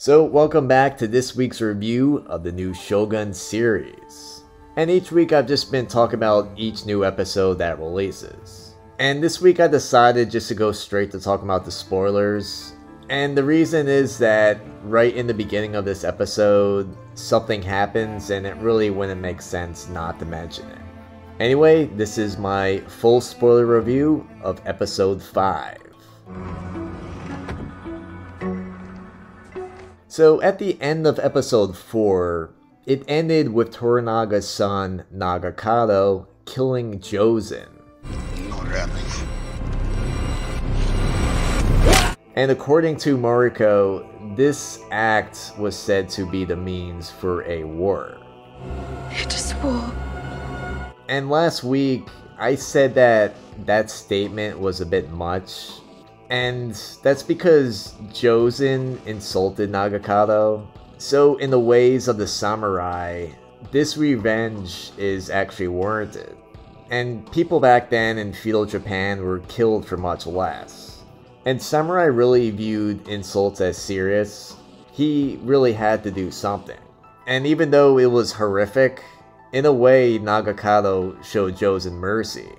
So welcome back to this week's review of the new Shogun series. And each week I've just been talking about each new episode that releases. And this week I decided just to go straight to talking about the spoilers. And the reason is that right in the beginning of this episode, something happens and it really wouldn't make sense not to mention it. Anyway, this is my full spoiler review of episode 5. So at the end of episode 4, it ended with Toranaga's son, Nagakado, killing Jozen. And according to Mariko, this act was said to be the means for a war. It is war. And last week, I said that that statement was a bit much. And that's because Jozen insulted Nagakado. So in the ways of the samurai, this revenge is actually warranted. And people back then in feudal Japan were killed for much less. And samurai really viewed insults as serious. He really had to do something. And even though it was horrific, in a way Nagakado showed Jozen mercy.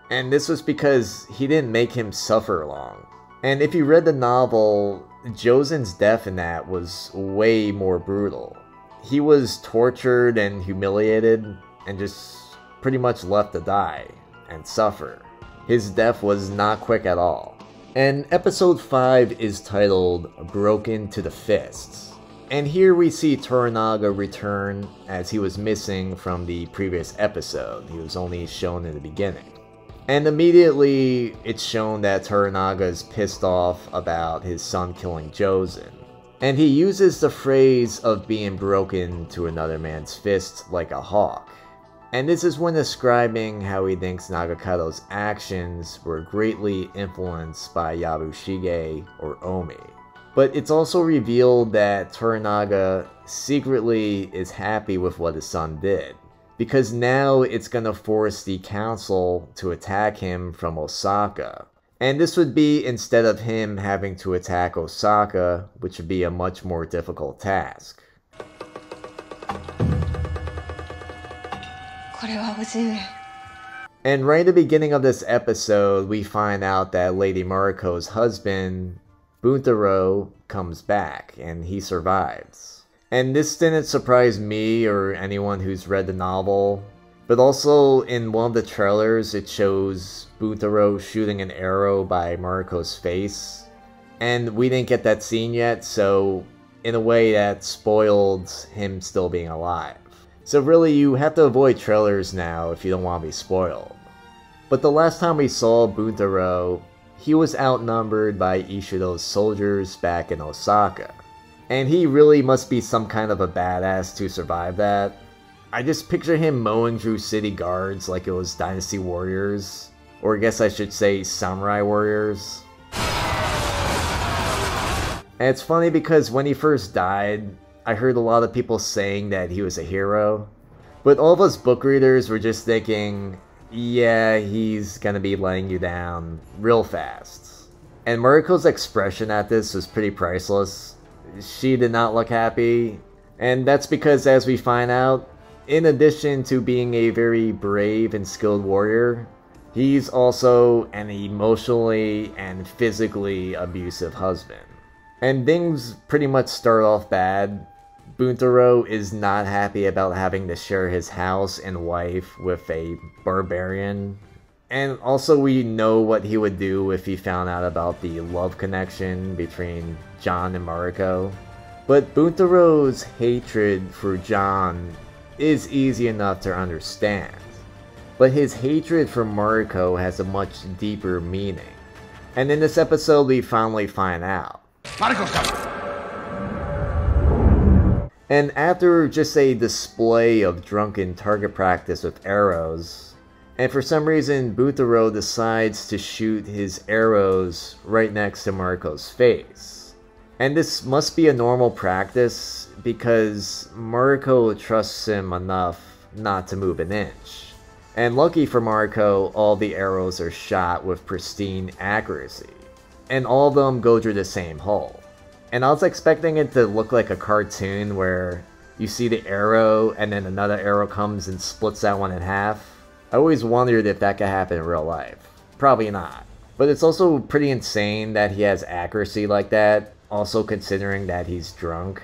And this was because he didn't make him suffer long. And if you read the novel, Jozen's death in that was way more brutal. He was tortured and humiliated and just pretty much left to die and suffer. His death was not quick at all. And episode 5 is titled Broken to the Fists. And here we see Toranaga return as he was missing from the previous episode. He was only shown in the beginning. And immediately, it's shown that Toranaga is pissed off about his son killing Jozen. And he uses the phrase of being broken to another man's fist like a hawk. And this is when describing how he thinks Nagakado's actions were greatly influenced by Yabushige or Omi. But it's also revealed that Toranaga secretly is happy with what his son did, because now it's gonna force the council to attack him from Osaka. And this would be instead of him having to attack Osaka, which would be a much more difficult task. And right at the beginning of this episode, we find out that Lady Mariko's husband, Buntaro, comes back, and he survives. And this didn't surprise me or anyone who's read the novel, but also in one of the trailers it shows Buntaro shooting an arrow by Mariko's face. And we didn't get that scene yet, so in a way that spoiled him still being alive. So really you have to avoid trailers now if you don't want to be spoiled. But the last time we saw Buntaro, he was outnumbered by Ishido's soldiers back in Osaka. And he really must be some kind of a badass to survive that. I just picture him mowing through city guards like it was Dynasty Warriors. Or I guess I should say Samurai Warriors. And it's funny because when he first died, I heard a lot of people saying that he was a hero. But all of us book readers were just thinking, yeah, he's gonna be letting you down real fast. And Mariko's expression at this was pretty priceless. She did not look happy, and that's because, as we find out, in addition to being a very brave and skilled warrior, he's also an emotionally and physically abusive husband. And things pretty much start off bad. Buntaro is not happy about having to share his house and wife with a barbarian. And also we know what he would do if he found out about the love connection between John and Mariko. But Buntaro's hatred for John is easy enough to understand. But his hatred for Mariko has a much deeper meaning. And in this episode we finally find out. Mariko's coming! And after just a display of drunken target practice with arrows, and for some reason, Buntaro decides to shoot his arrows right next to Mariko's face. And this must be a normal practice because Mariko trusts him enough not to move an inch. And lucky for Mariko, all the arrows are shot with pristine accuracy. And all of them go through the same hole. And I was expecting it to look like a cartoon where you see the arrow and then another arrow comes and splits that one in half. I always wondered if that could happen in real life. Probably not. But it's also pretty insane that he has accuracy like that, also considering that he's drunk.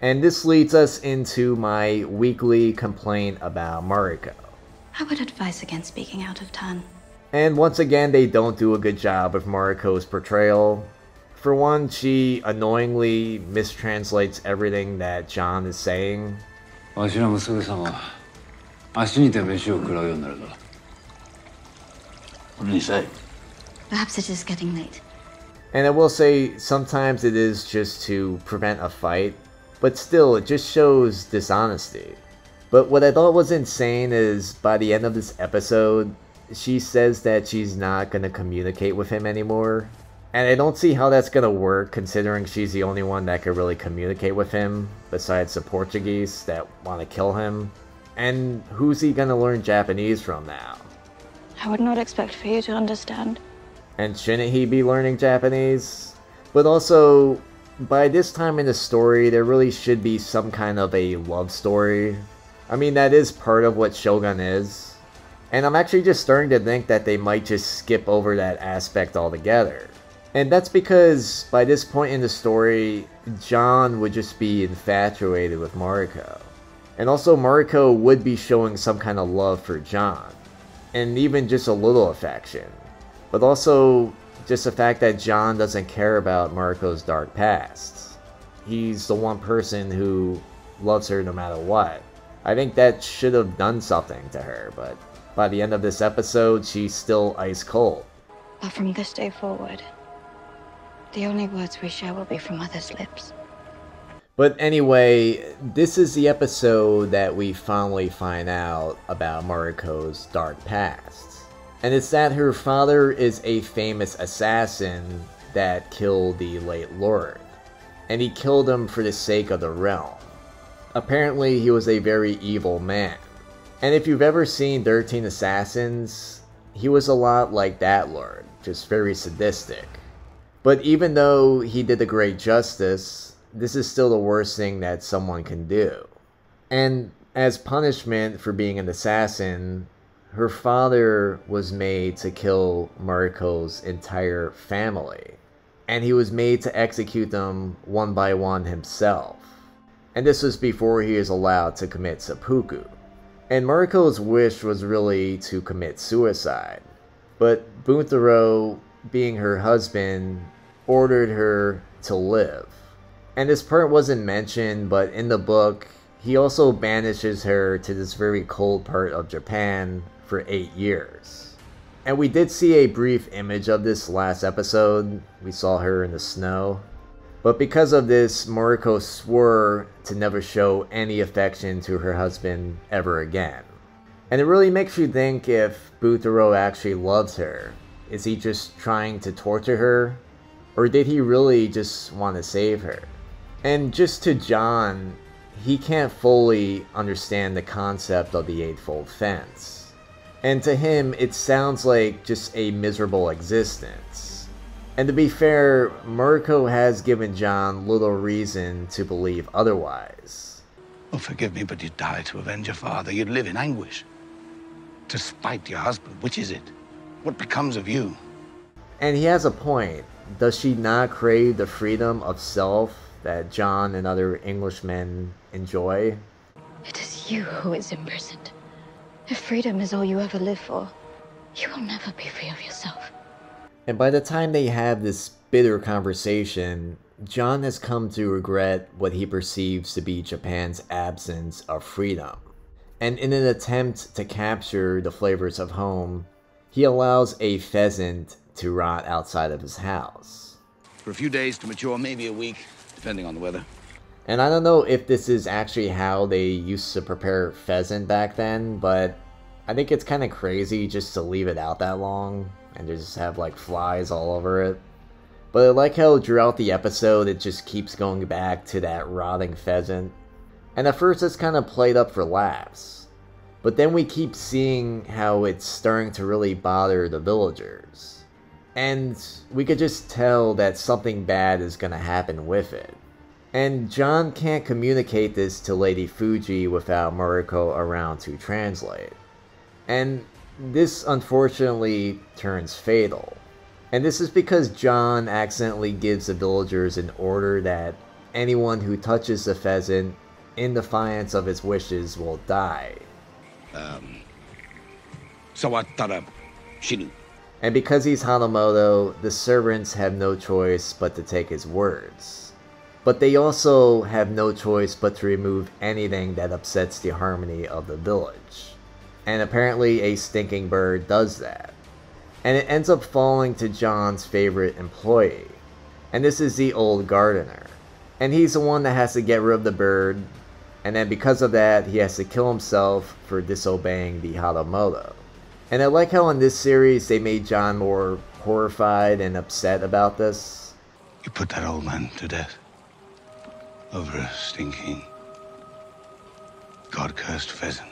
And this leads us into my weekly complaint about Mariko. I would advise against speaking out of turn. And once again, they don't do a good job of Mariko's portrayal. For one, she annoyingly mistranslates everything that John is saying. What do you say? Perhaps it is getting late. And I will say, sometimes it is just to prevent a fight, but still, it just shows dishonesty. But what I thought was insane is, by the end of this episode, she says that she's not going to communicate with him anymore. And I don't see how that's going to work, considering she's the only one that could really communicate with him, besides the Portuguese that want to kill him. And who's he going to learn Japanese from now? I would not expect for you to understand. And shouldn't he be learning Japanese? But also, by this time in the story, there really should be some kind of a love story. I mean, that is part of what Shogun is. And I'm actually just starting to think that they might just skip over that aspect altogether. And that's because, by this point in the story, John would just be infatuated with Mariko. And also, Mariko would be showing some kind of love for John. And even just a little affection. But also, just the fact that John doesn't care about Mariko's dark past. He's the one person who loves her no matter what. I think that should have done something to her, but by the end of this episode, she's still ice cold. But from this day forward, the only words we share will be from others' lips. But anyway, this is the episode that we finally find out about Mariko's dark past. And it's that her father is a famous assassin that killed the late Lord. And he killed him for the sake of the realm. Apparently, he was a very evil man. And if you've ever seen 13 Assassins, he was a lot like that Lord, just very sadistic. But even though he did a great justice, this is still the worst thing that someone can do. And as punishment for being an assassin, her father was made to kill Mariko's entire family. And he was made to execute them one by one himself. And this was before he was allowed to commit seppuku. And Mariko's wish was really to commit suicide. But Buntaro, being her husband, ordered her to live. And this part wasn't mentioned, but in the book, he also banishes her to this very cold part of Japan for 8 years. And we did see a brief image of this last episode. We saw her in the snow. But because of this, Mariko swore to never show any affection to her husband ever again. And it really makes you think if Buntaro actually loves her. Is he just trying to torture her? Or did he really just want to save her? And just to John, he can't fully understand the concept of the Eightfold Fence. And to him, it sounds like just a miserable existence. And to be fair, Mariko has given John little reason to believe otherwise. Oh, forgive me, but you'd die to avenge your father. You'd live in anguish. To spite your husband, which is it? What becomes of you? And he has a point. Does she not crave the freedom of self that John and other Englishmen enjoy? It is you who is imprisoned. If freedom is all you ever live for, you will never be free of yourself. And by the time they have this bitter conversation, John has come to regret what he perceives to be Japan's absence of freedom. And in an attempt to capture the flavors of home, he allows a pheasant to rot outside of his house. For a few days to mature, maybe a week, depending on the weather. And I don't know if this is actually how they used to prepare pheasant back then, but I think it's kind of crazy just to leave it out that long and just have like flies all over it. But I like how throughout the episode it just keeps going back to that rotting pheasant. And at first it's kind of played up for laughs. But then we keep seeing how it's starting to really bother the villagers. and we could just tell that something bad is gonna happen with it. And John can't communicate this to Lady Fuji without Mariko around to translate. And this unfortunately turns fatal. And this is because John accidentally gives the villagers an order that anyone who touches the pheasant in defiance of his wishes will die. Sawatara Shinu. And because he's Hanamoto, the servants have no choice but to take his words. But they also have no choice but to remove anything that upsets the harmony of the village. And apparently a stinking bird does that. And it ends up falling to John's favorite employee. And this is the old gardener. And he's the one that has to get rid of the bird. And then because of that, he has to kill himself for disobeying the Hanamoto. And I like how in this series they made John more horrified and upset about this. You put that old man to death over a stinking, God-cursed pheasant.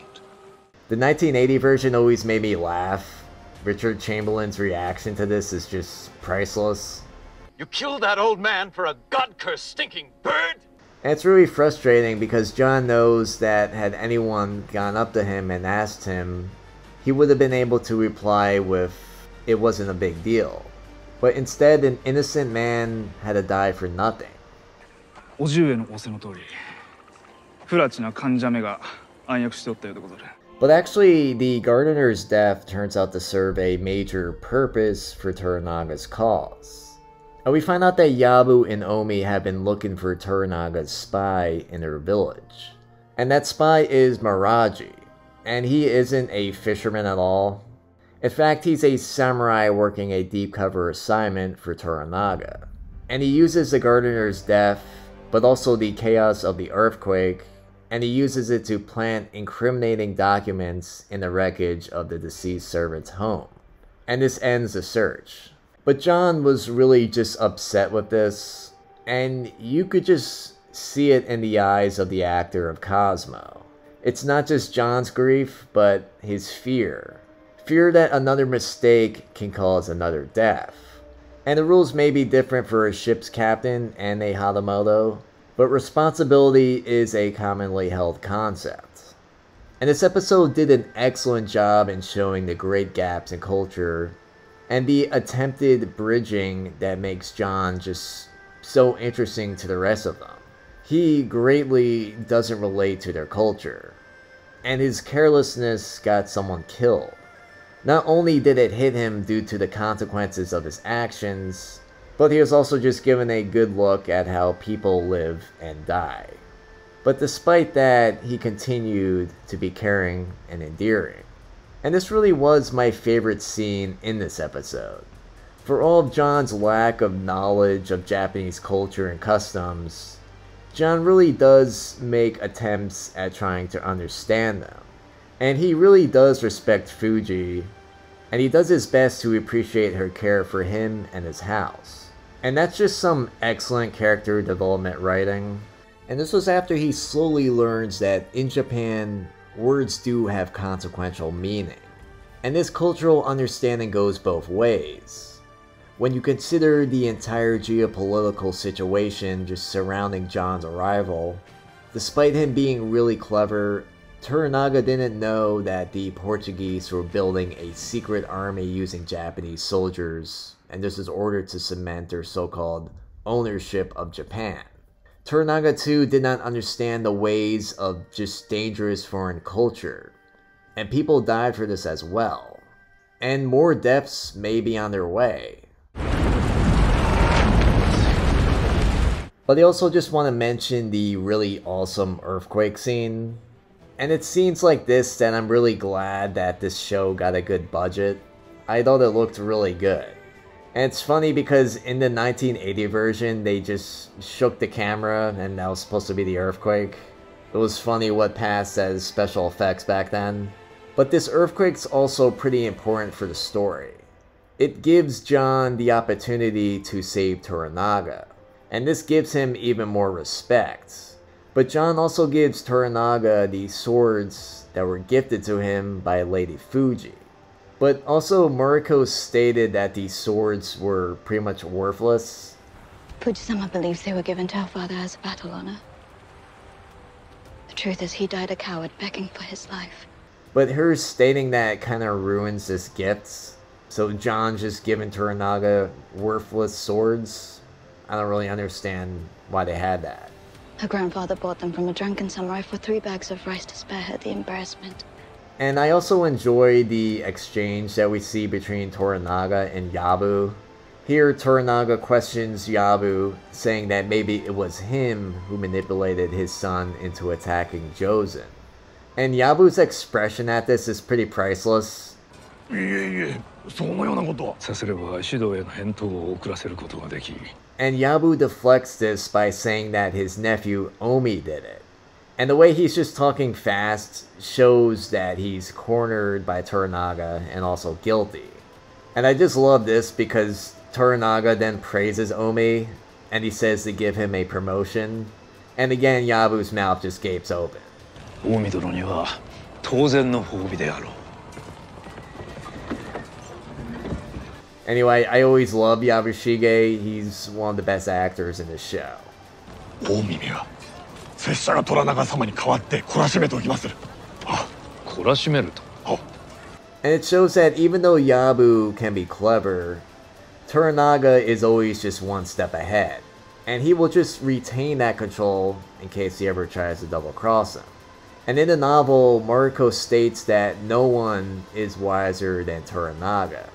The 1980 version always made me laugh. Richard Chamberlain's reaction to this is just priceless. You killed that old man for a God-cursed stinking bird? And it's really frustrating because John knows that had anyone gone up to him and asked him, he would have been able to reply with, it wasn't a big deal. But instead, an innocent man had to die for nothing. But actually, the gardener's death turns out to serve a major purpose for Toranaga's cause. And we find out that Yabu and Omi have been looking for Toranaga's spy in their village. And that spy is Maraji. And he isn't a fisherman at all. In fact, he's a samurai working a deep cover assignment for Toranaga. And he uses the gardener's death, but also the chaos of the earthquake, and he uses it to plant incriminating documents in the wreckage of the deceased servant's home. And this ends the search. But John was really just upset with this, and you could just see it in the eyes of the actor of Cosmo. It's not just John's grief, but his fear. Fear that another mistake can cause another death. And the rules may be different for a ship's captain and a Hanamoto, but responsibility is a commonly held concept. And this episode did an excellent job in showing the great gaps in culture and the attempted bridging that makes John just so interesting to the rest of them. He greatly doesn't relate to their culture, and his carelessness got someone killed. Not only did it hit him due to the consequences of his actions, but he was also just given a good look at how people live and die. But despite that, he continued to be caring and endearing. And this really was my favorite scene in this episode. For all of John's lack of knowledge of Japanese culture and customs, John really does make attempts at trying to understand them. And he really does respect Fuji, and he does his best to appreciate her care for him and his house. And that's just some excellent character development writing. And this was after he slowly learns that in Japan, words do have consequential meaning. And this cultural understanding goes both ways. When you consider the entire geopolitical situation just surrounding John's arrival, despite him being really clever, Toranaga didn't know that the Portuguese were building a secret army using Japanese soldiers, and this is ordered to cement their so-called ownership of Japan. Toranaga too did not understand the ways of just dangerous foreign culture, and people died for this as well. And more deaths may be on their way. But I also just want to mention the really awesome earthquake scene. And it's scenes like this that I'm really glad that this show got a good budget. I thought it looked really good. And it's funny because in the 1980 version, they just shook the camera and that was supposed to be the earthquake. It was funny what passed as special effects back then. But this earthquake's also pretty important for the story. It gives John the opportunity to save Toranaga, and this gives him even more respect. But John also gives Toranaga the swords that were gifted to him by Lady Fuji. But also Mariko stated that these swords were pretty much worthless. Fuji-sama believes they were given to her father as a battle honor. The truth is he died a coward begging for his life. But her stating that kind of ruins this gift. So John just giving Toranaga worthless swords? I don't really understand why they had that. Her grandfather bought them from a drunken samurai for 3 bags of rice to spare her the embarrassment. And I also enjoy the exchange that we see between Toranaga and Yabu. Here Toranaga questions Yabu, saying that maybe it was him who manipulated his son into attacking Jozen. And Yabu's expression at this is pretty priceless. And Yabu deflects this by saying that his nephew Omi did it. And the way he's just talking fast shows that he's cornered by Toranaga and also guilty. And I just love this because Toranaga then praises Omi and he says to give him a promotion. And again, Yabu's mouth just gapes open. Anyway, I always love Yabushige. He's one of the best actors in this show. And it shows that even though Yabu can be clever, Toranaga is always just one step ahead. And he will just retain that control in case he ever tries to double cross him. And in the novel, Mariko states that no one is wiser than Toranaga.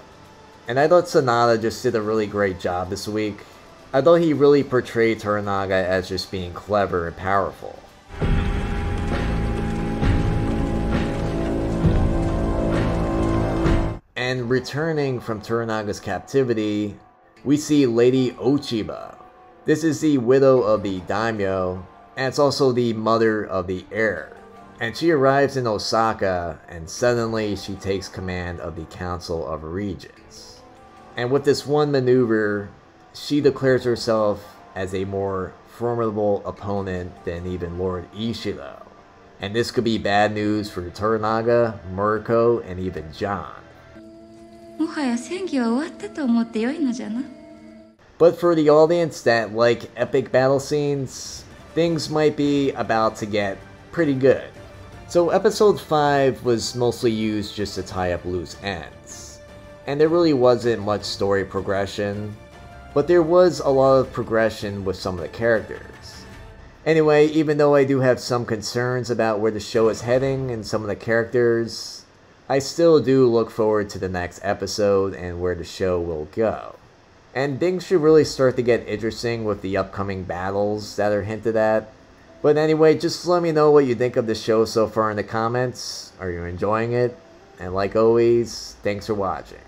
And I thought Sanada just did a really great job this week. I thought he really portrayed Toranaga as just being clever and powerful. And returning from Toranaga's captivity, we see Lady Ochiba. This is the widow of the daimyo, and it's also the mother of the heir. And she arrives in Osaka, and suddenly she takes command of the Council of Regents. And with this one maneuver, she declares herself as a more formidable opponent than even Lord Ishiro. And this could be bad news for Toranaga, Mariko, and even John. But for the audience that like epic battle scenes, things might be about to get pretty good. So episode 5 was mostly used just to tie up loose ends. And there really wasn't much story progression, but there was a lot of progression with some of the characters. Anyway, even though I do have some concerns about where the show is heading and some of the characters, I still do look forward to the next episode and where the show will go. And things should really start to get interesting with the upcoming battles that are hinted at. But anyway, just let me know what you think of the show so far in the comments. Are you enjoying it? And like always, thanks for watching.